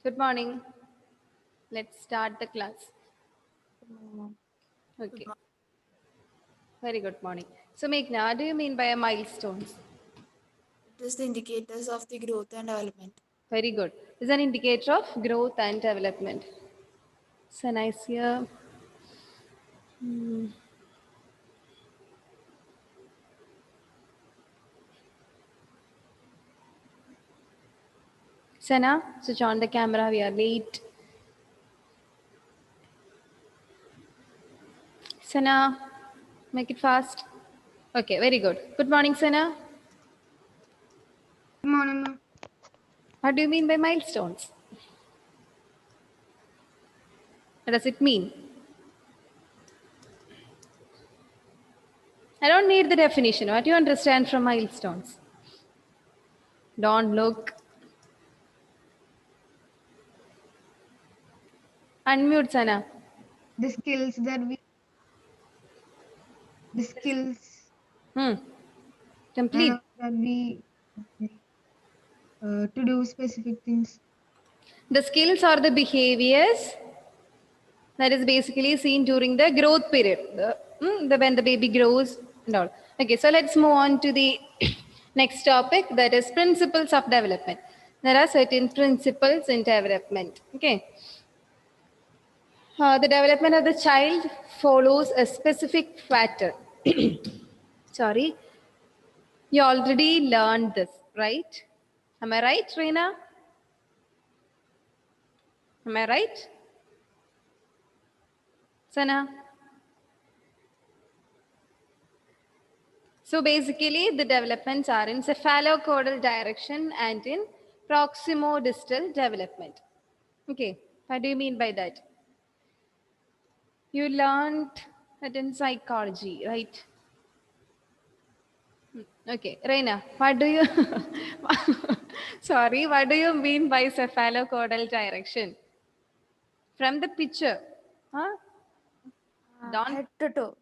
Good morning. Let's start the class. Mm, Okay. Very good morning. So, Meghna, what do you mean by a milestones? It is the indicators of the growth and development. Very good. Is an indicator of growth and development. So nice here. Sana, switch on the camera. We are late. Sana, make it fast. Okay, very good. Good morning, Sana. Good morning, ma'am. What do you mean by milestones? What does it mean? I don't need the definition. What do you understand from milestones? Don't look. Unmute, Sana. The skills that we, the skills Hmm. and Complete. all that we to do specific things. The skills or the behaviors that is basically seen during the growth period, when the baby grows and all. Okay, so let's move on to the next topic, that is principles of development. There are certain principles in development. Okay, the development of the child follows a specific pattern. Sorry, you already learned this, right? Am I right, Reena? Am I right, Sana? So basically, the developments are in cephalocaudal direction and in proximodistal development. Okay, what do you mean by that? You learned it in psychology, right? Okay, Reina, what do you, sorry, what do you mean by cephalocaudal direction? From the picture, huh? Don't, Head to toe.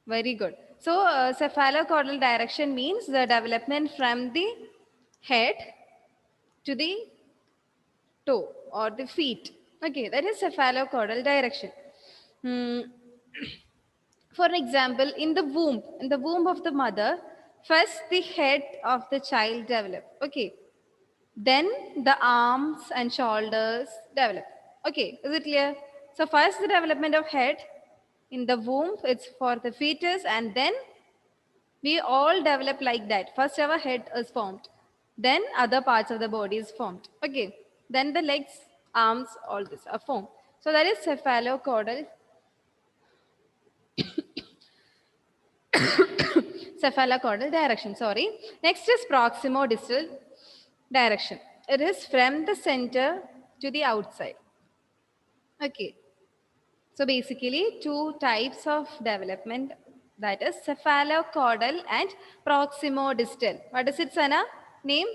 very good. So cephalocaudal direction means the development from the head to the toe or the feet. Okay, that is cephalocaudal direction. Hmm. For example, in the womb of the mother, first the head of the child develop. Okay, then the arms and shoulders develop. Okay, is it clear? So first the development of head in the womb, it's for the fetus, and then we all develop like that. First our head is formed, then other parts of the body is formed. Okay, then the legs, arms, all this are formed. So that is cephalocaudal, cephalocaudal direction. Sorry. Next is proximodistal direction. It is from the center to the outside. Okay. So basically, two types of development, that is cephalocaudal and proximodistal. What is it, Sana? Name?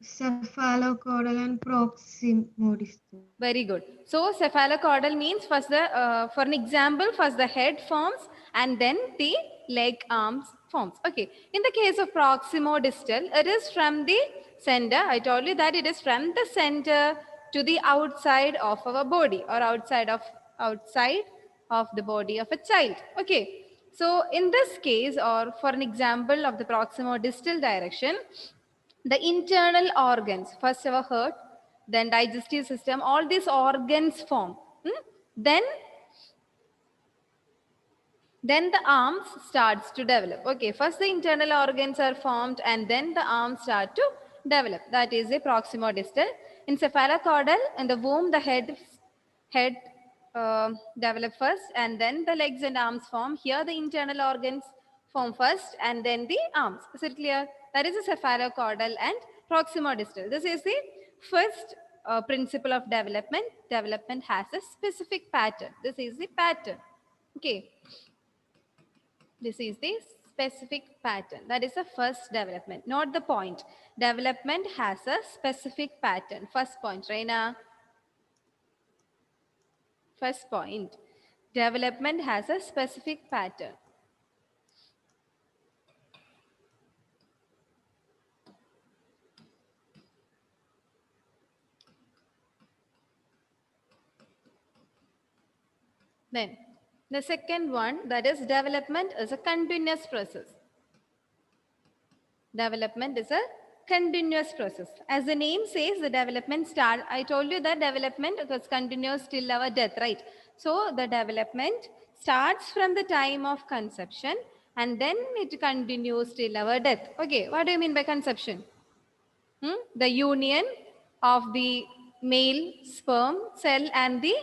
Cephalocaudal and proximodistal. Very good. So cephalocaudal means first the, for an example, first the head forms and then the leg arms forms. Okay. In the case of proximodistal, it is from the center. I told you that it is from the center to the outside of our body or outside of the body of a child. Okay. So in this case, or for an example of the proximodistal direction, the internal organs, first our heart, then digestive system, all these organs form. Then then the arms starts to develop. Okay, first the internal organs are formed and then the arms start to develop. That is a proximodistal. In cephalocaudal, in the womb, the head develop first and then the legs and arms form. Here the internal organs form first and then the arms. Is it clear? That is a cephalocaudal and proximodistal. This is the first principle of development. Development has a specific pattern. This is the pattern. Okay. This is the specific pattern. That is the first development, not the point. Development has a specific pattern. First point, Reina. First point. Development has a specific pattern. Then the second one, that is development is a continuous process. Development is a continuous process. As the name says, the development start. I told you that development was continuous till our death, right? So the development starts from the time of conception and then it continues till our death. Okay, what do you mean by conception? The union of the male sperm cell and the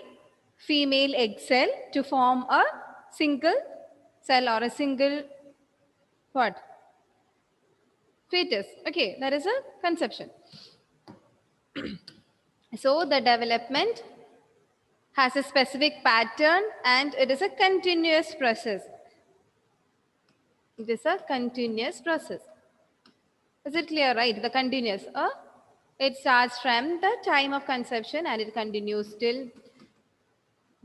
female egg cell to form a single cell or a single what? Fetus. Okay, that is a conception. So the development has a specific pattern and it is a continuous process. It is a continuous process. Is it clear, right? The continuous. It starts from the time of conception and it continues till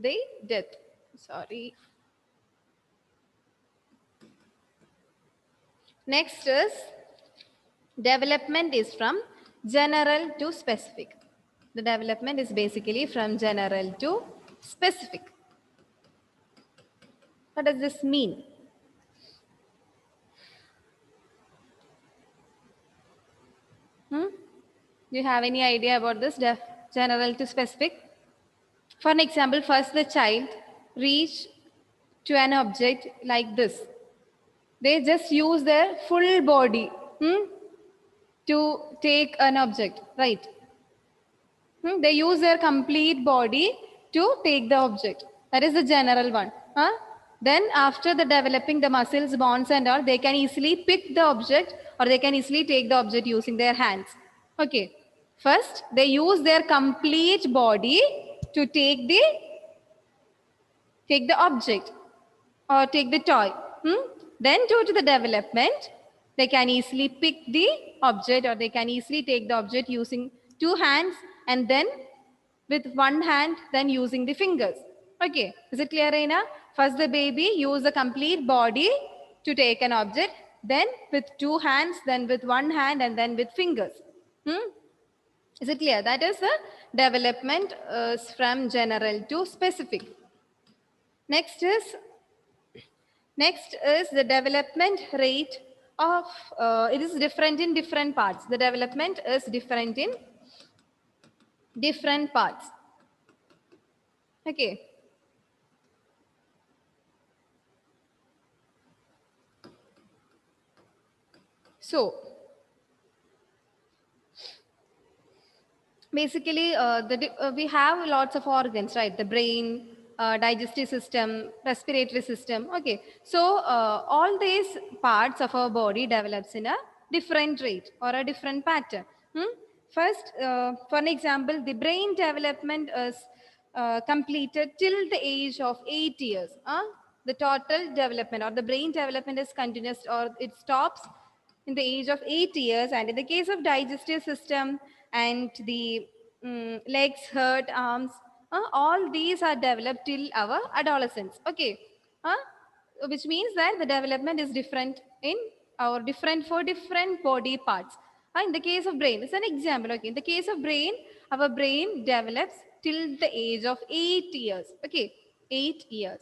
the death. Sorry. Next is development is from general to specific. The development is basically from general to specific. What does this mean? Do you have any idea about this general to specific? For an example, first the child reach to an object like this. They just use their full body to take an object, right? They use their complete body to take the object. That is the general one. Then after the developing the muscles, bones and all, they can easily pick the object or they can easily take the object using their hands. Okay. First, they use their complete body to take the object or take the toy. Then due to the development, they can easily pick the object or they can easily take the object using two hands and then with one hand, then using the fingers. Okay, is it clear, Reina? First the baby use the complete body to take an object, then with two hands, then with one hand and then with fingers. Is it clear? That is the development from general to specific. Next is the development rate of, it is different in different parts. The development is different in different parts. Okay. So, basically, we have lots of organs, right? The brain, digestive system, respiratory system. Okay, so all these parts of our body develops in a different rate or a different pattern. First, for an example, the brain development is completed till the age of 8 years. The total development or the brain development is continuous or it stops in the age of 8 years. And in the case of digestive system and the legs, heart, arms, all these are developed till our adolescence. Okay, which means that the development is different in our different for different body parts. In the case of brain, it's an example. Okay, in the case of brain, our brain develops till the age of 8 years. Okay, 8 years.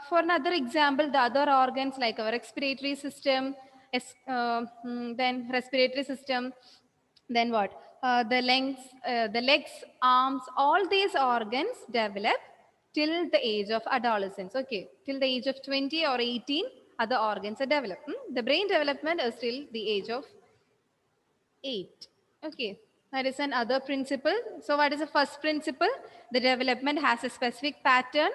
For another example, the other organs like our respiratory system, then respiratory system, then what? The legs, arms, all these organs develop till the age of adolescence. Okay, till the age of 20 or 18, other organs are developed. The brain development is till the age of 8. Okay, that is another principle. So what is the first principle? The development has a specific pattern.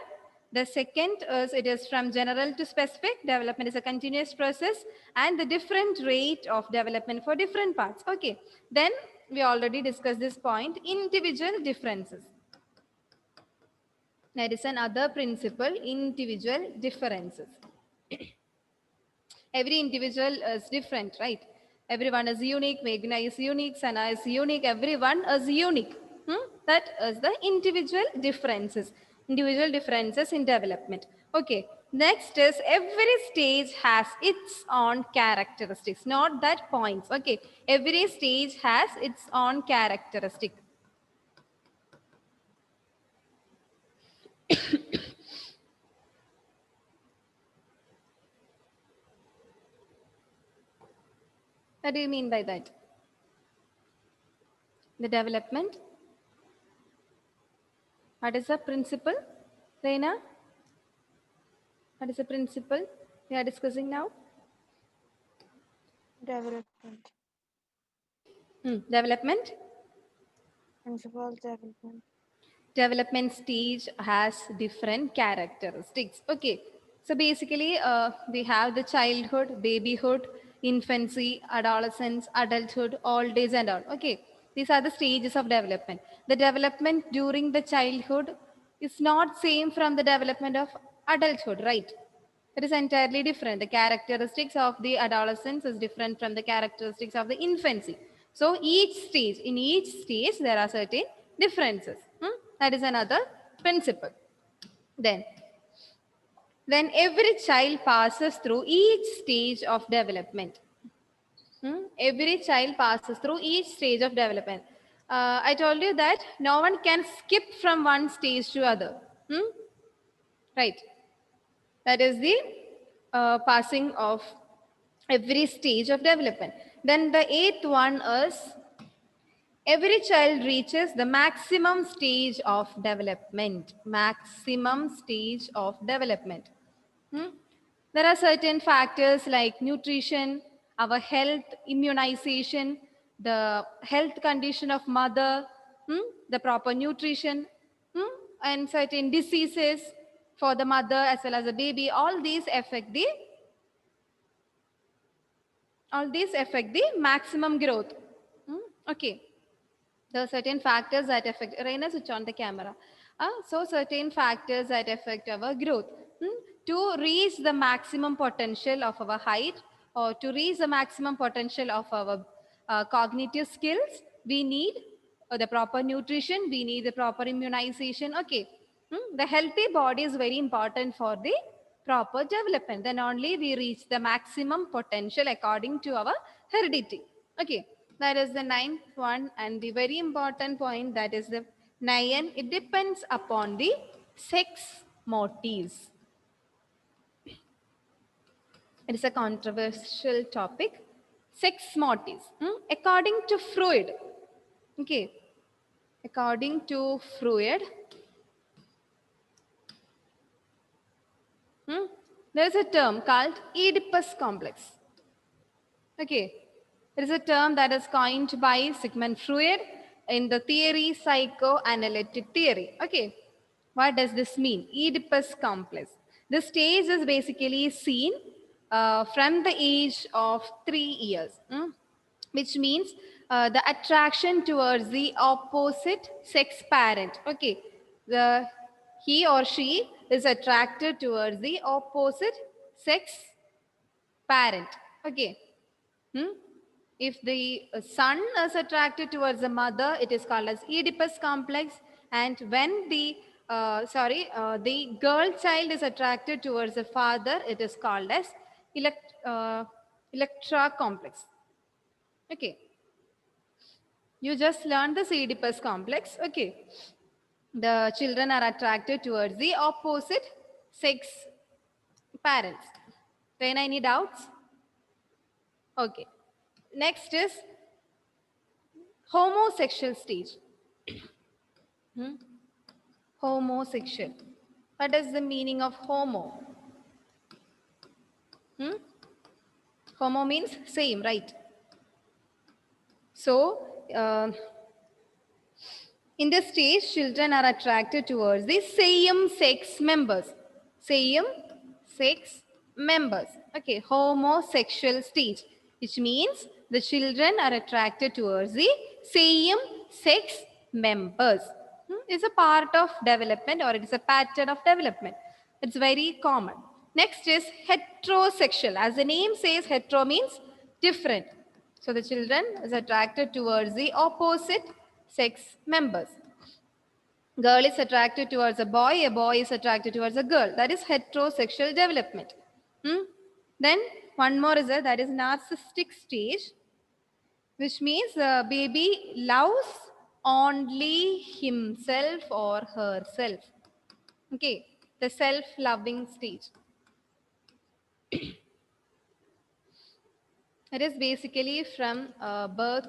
The second is it is from general to specific. Development is a continuous process and the different rate of development for different parts. Okay, then we already discussed this point, individual differences. That is another principle, individual differences. Every individual is different, right? Everyone is unique. Meghna is unique. Sana is unique. Everyone is unique. That is the individual differences. Individual differences in development. Okay. Next is every stage has its own characteristics. Not that points. Okay. Every stage has its own characteristic. What do you mean by that? The development? What is the principle? Reina, what is the principle we are discussing now? Development. Development? Principal development. Development stage has different characteristics. Okay, so basically we have the childhood, babyhood, infancy, adolescence, adulthood, old age and all. Okay, these are the stages of development. The development during the childhood is not same from the development of adulthood, right? It is entirely different. The characteristics of the adolescence is different from the characteristics of the infancy. So in each stage, there are certain differences. That is another principle. Then, when every child passes through each stage of development, every child passes through each stage of development. I told you that no one can skip from one stage to other. Right. That is the passing of every stage of development. Then the eighth one is every child reaches the maximum stage of development. Maximum stage of development. Hmm? There are certain factors like nutrition, our health, immunization, the health condition of mother, the proper nutrition, and certain diseases for the mother as well as the baby. All these affect the maximum growth. Okay. There are certain factors that affect. Raina, switch on the camera. So certain factors that affect our growth. To reach the maximum potential of our height or to reach the maximum potential of our cognitive skills, we need the proper nutrition, we need the proper immunization. Okay. The healthy body is very important for the proper development. Then only we reach the maximum potential according to our heredity. Okay. That is the ninth one. And the very important point, that is the nine, it depends upon the sex motives. It is a controversial topic. Sex motives. According to Freud, okay, according to Freud, there is a term called Oedipus complex. Okay, it is a term that is coined by Sigmund Freud in the theory psychoanalytic theory. Okay, what does this mean? Oedipus complex. The stage is basically seen from the age of 3 years, which means the attraction towards the opposite sex parent. Okay, the he or she is attracted towards the opposite sex parent. Okay. If the son is attracted towards the mother, it is called as Oedipus complex. And when the girl child is attracted towards the father, it is called as Electra complex. Okay. You just learned the Oedipus complex. Okay. The children are attracted towards the opposite sex parents. Then any doubts? Okay. Next is homosexual stage. Homosexual. What is the meaning of homo? Homo means same, right? So, in this stage, children are attracted towards the same sex members. Same sex members. Okay, homosexual stage, which means the children are attracted towards the same sex members. It's a part of development or it is a pattern of development. It's very common. Next is heterosexual. As the name says, hetero means different. So the children is attracted towards the opposite sex members. Girl is attracted towards a boy is attracted towards a girl. That is heterosexual development. Then one more is that is narcissistic stage, which means the baby loves only himself or herself. Okay, the self-loving stage. It is basically from birth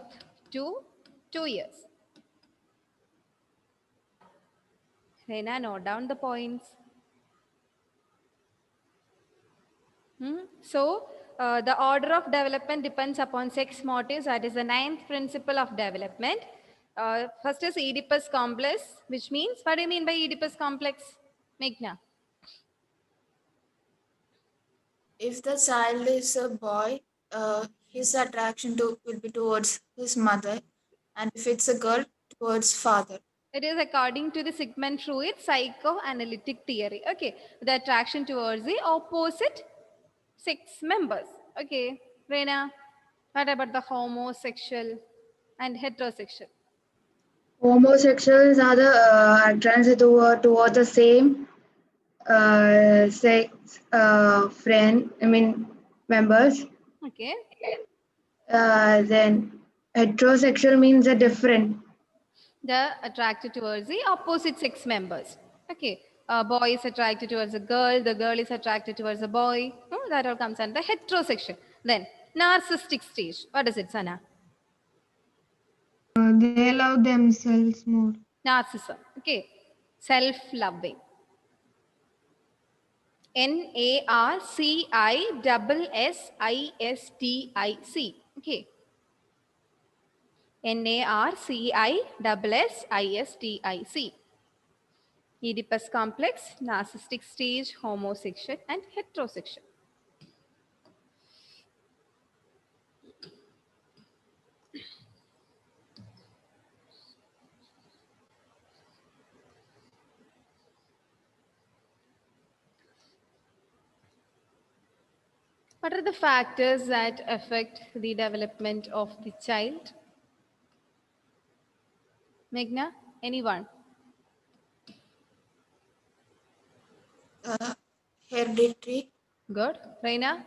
to 2 years. Reina, note down the points. So, the order of development depends upon six motives. That is the ninth principle of development. First is Oedipus complex, which means, what do you mean by Oedipus complex? Meghna. If the child is a boy, his attraction will be towards his mother, and if it's a girl, towards father. It is according to the Sigmund Freud psychoanalytic theory. Okay, the attraction towards the opposite sex members. Okay, Reina, what about the homosexual and heterosexual? Homosexuals are the attracted toward the same sex friend. I mean members. Okay, Then heterosexual means a different. the attracted towards the opposite sex members. Okay, a boy is attracted towards a girl, the girl is attracted towards a boy. That all comes under heterosexual. Then narcissistic stage. What is it, Sana? They love themselves more. Narcissism. Okay, self-loving. Narcissistic. Okay. Narcissistic. Oedipus complex, narcissistic stage, homosexual, and heterosexual. What are the factors that affect the development of the child? Meghna, anyone? Hereditary, Good. Reina?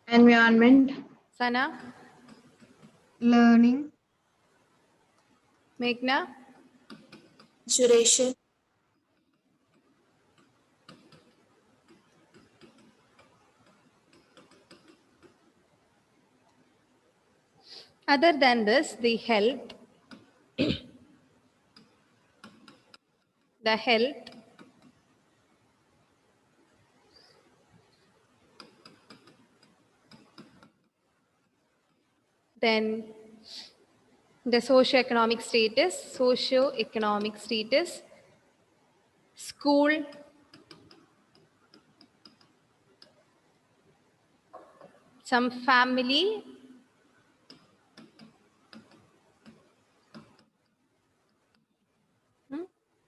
Environment. Sana? Learning, Meghna? maturation, Other than this, the health, then the socio-economic status, school, some family,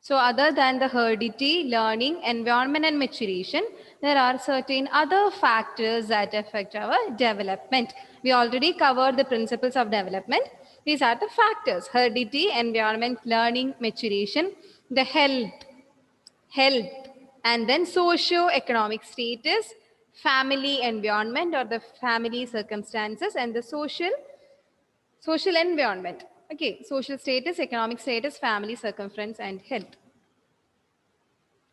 so other than the heredity, learning, environment, and maturation, there are certain other factors that affect our development. We already covered the principles of development. These are the factors: heredity, environment, learning, maturation, the health, and then socio-economic status, family environment or the family circumstances, and the social environment. Okay, social status, economic status, family circumference, and health.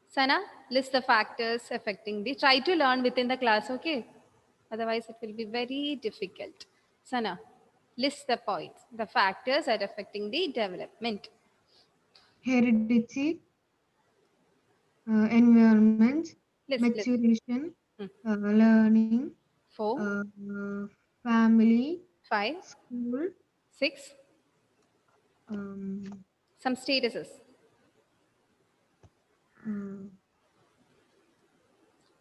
Sana, list the factors affecting the. Try to learn within the class, okay? Otherwise, it will be very difficult. Sana, list the points, the factors that affecting the development. heredity, environment, List. maturation, Hmm. learning, 4, family, 5, school, 6, um, some statuses. uh,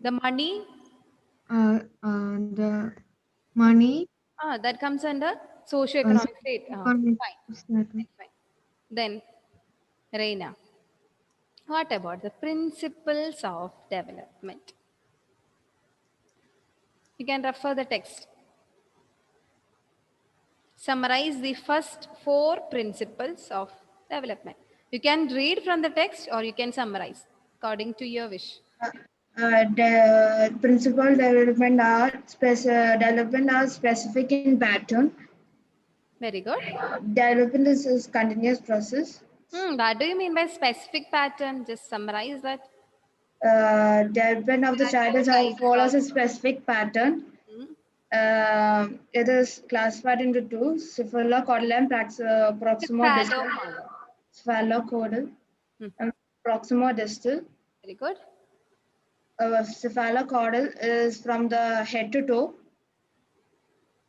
The money, the money, that comes under socio-economic state. economic Fine, status. fine. Then, Reina, what about the principles of development? You can refer the text. Summarize the first 4 principles of development. You can read from the text or you can summarize according to your wish. The principal development are specific in pattern. Very good. Development is continuous process. What do you mean by specific pattern? Just summarize that. Development of the child is how follows a specific pattern. It is classified into two: cephalocaudal and proximodistal. Cephalocaudal. Cephalocaudal and proximodistal. Very good. Cephalocaudal is from the head to toe,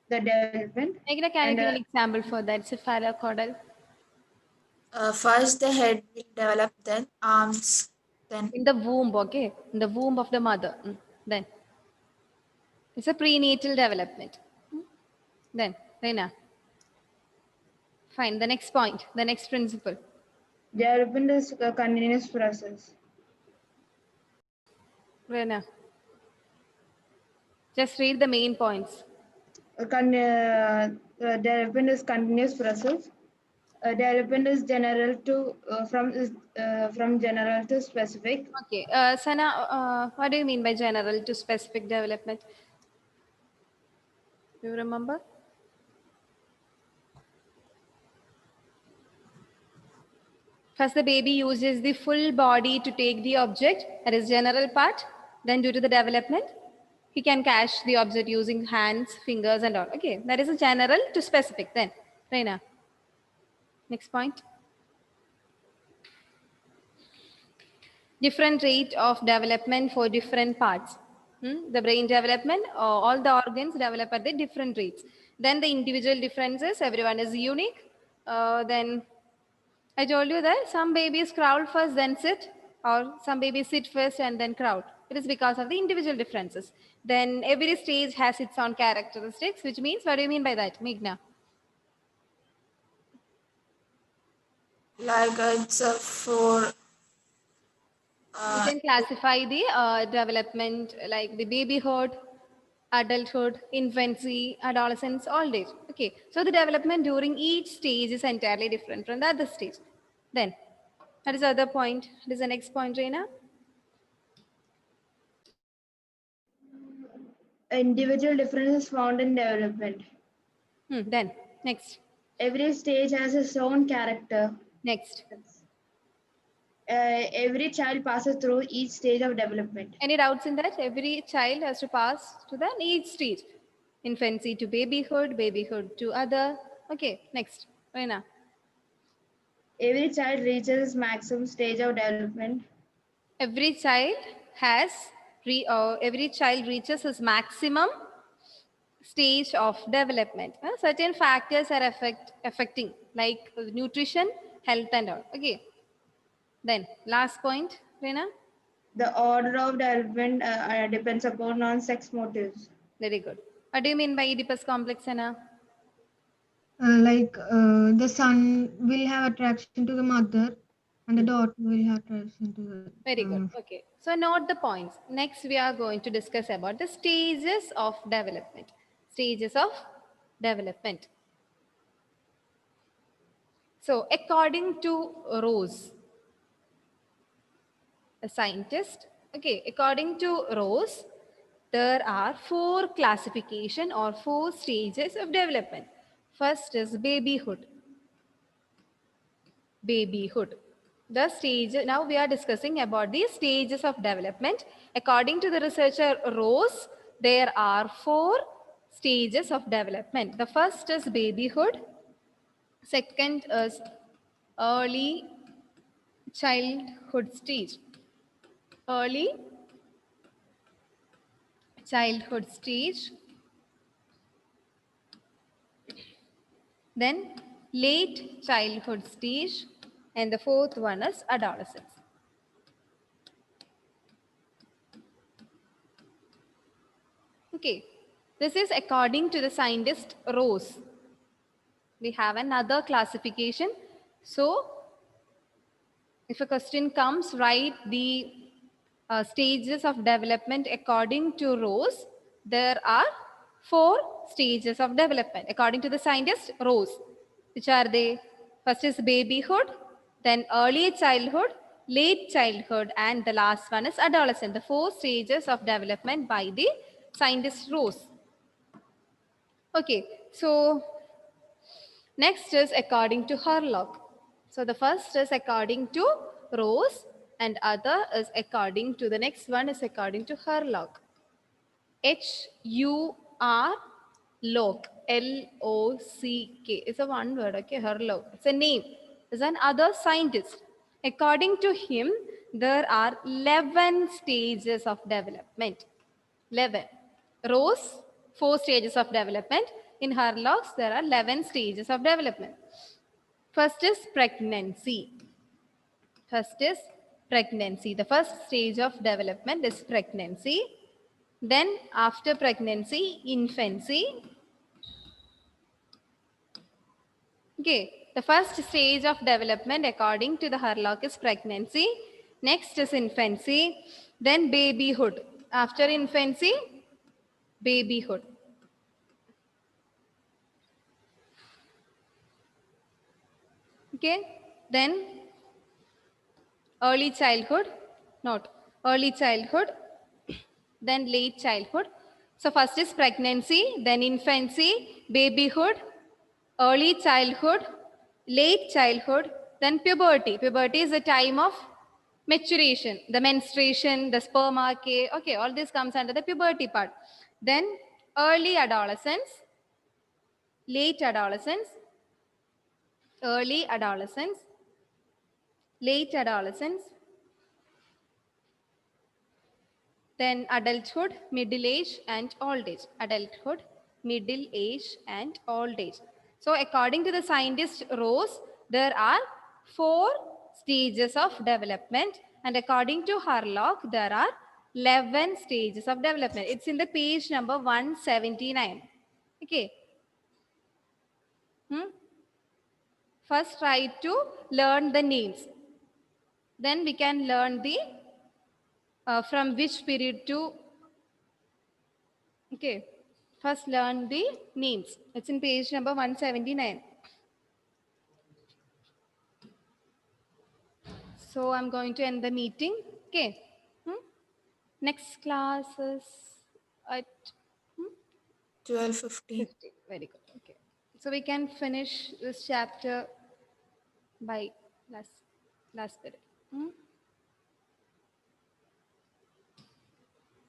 the development. Meghna, can you give an example for that? Cephalocaudal. First, the head will develop, then arms, then In the womb, okay? In the womb of the mother. Then. It's a prenatal development. Then, Reina. Fine. The next point, the next principle. Development is a continuous process. Reina. Just read the main points. Development is continuous process. Development is general to from general to specific. Okay. Sana, what do you mean by general to specific development? Do you remember? First, the baby uses the full body to take the object, that is general part. Then due to the development, he can catch the object using hands, fingers and all. Okay, that is a general to specific. Then, Reina, next point. Different rate of development for different parts. The brain development, all the organs develop at the different rates. Then the individual differences, everyone is unique. Then I told you that some babies crawl first, then sit, or some babies sit first and then crawl. It is because of the individual differences. Then every stage has its own characteristics, which means, what do you mean by that, Meghna? like it's for You can classify the development like the babyhood, adulthood, infancy, adolescence, all days. Okay, so the development during each stage is entirely different from the other stage. Then, that is the other point. That is the next point, Reina. Individual differences found in development. Then, next. Every stage has its own character. Next. Every child passes through each stage of development. Any doubts in that? Every child has to pass to the each stage. Infancy to babyhood, babyhood to other. Okay, next. Reina. Every child reaches its maximum stage of development. Every child has, every child reaches his maximum stage of development. Certain factors are affecting like nutrition, health and all. Okay. Then last point, Reina. The order of development depends upon non-sex motives. Very good. What do you mean by Oedipus complex, Anna? The son will have attraction to the mother, and the daughter will have attraction to the. Very good. Okay. So note the points. Next, we are going to discuss about the stages of development. Stages of development. So according to Rose, a scientist, okay, according to Rose, there are 4 classification or 4 stages of development. First is babyhood. Babyhood. The stage, now we are discussing about the stages of development. According to the researcher Rose, there are 4 stages of development. The first is babyhood. Second is early childhood stage. Early childhood stage. Then late childhood stage. And the fourth one is adolescence. Okay, this is according to the scientist Rose. We have another classification. So, if a question comes, write the stages of development according to Rose. There are 4 stages of development according to the scientist Rose. Which are they? First is babyhood, then early childhood, late childhood, and the last one is adolescent. The 4 stages of development by the scientist Rose. Okay, so next is according to Herlock. So the first is according to Rose and other is according to the next one is according to Herlock. H-U-R Lock, L-O-C-K. It's a one word, okay? Herlock. It's a name. It's an other scientist. According to him, there are 11 stages of development. 11. Rose, 4 stages of development. In Herlock's, there are 11 stages of development. First is pregnancy. First is pregnancy. The first stage of development is pregnancy. Then after pregnancy, infancy. Okay, the first stage of development according to the Herlock is pregnancy. Next is infancy. Then babyhood. After infancy, babyhood. Okay, then early childhood, not early childhood, then late childhood. So first is pregnancy, then infancy, babyhood, early childhood, late childhood, then puberty. Puberty is the time of maturation, the menstruation, the spermacea. Okay, all this comes under the puberty part. Then early adolescence, late adolescence, early adolescence, late adolescence, then adulthood, middle age, and old age. Adulthood, middle age, and old age. So according to the scientist Rose, there are 4 stages of development, and according to Harlock, there are 11 stages of development. It's in the page number 179. Okay. First try to learn the names. Then we can learn the from which period to. Okay. First learn the names. It's in page number 179. So I'm going to end the meeting. Okay. Next class is at 12:15. 50. Very good. Okay. So we can finish this chapter by last period.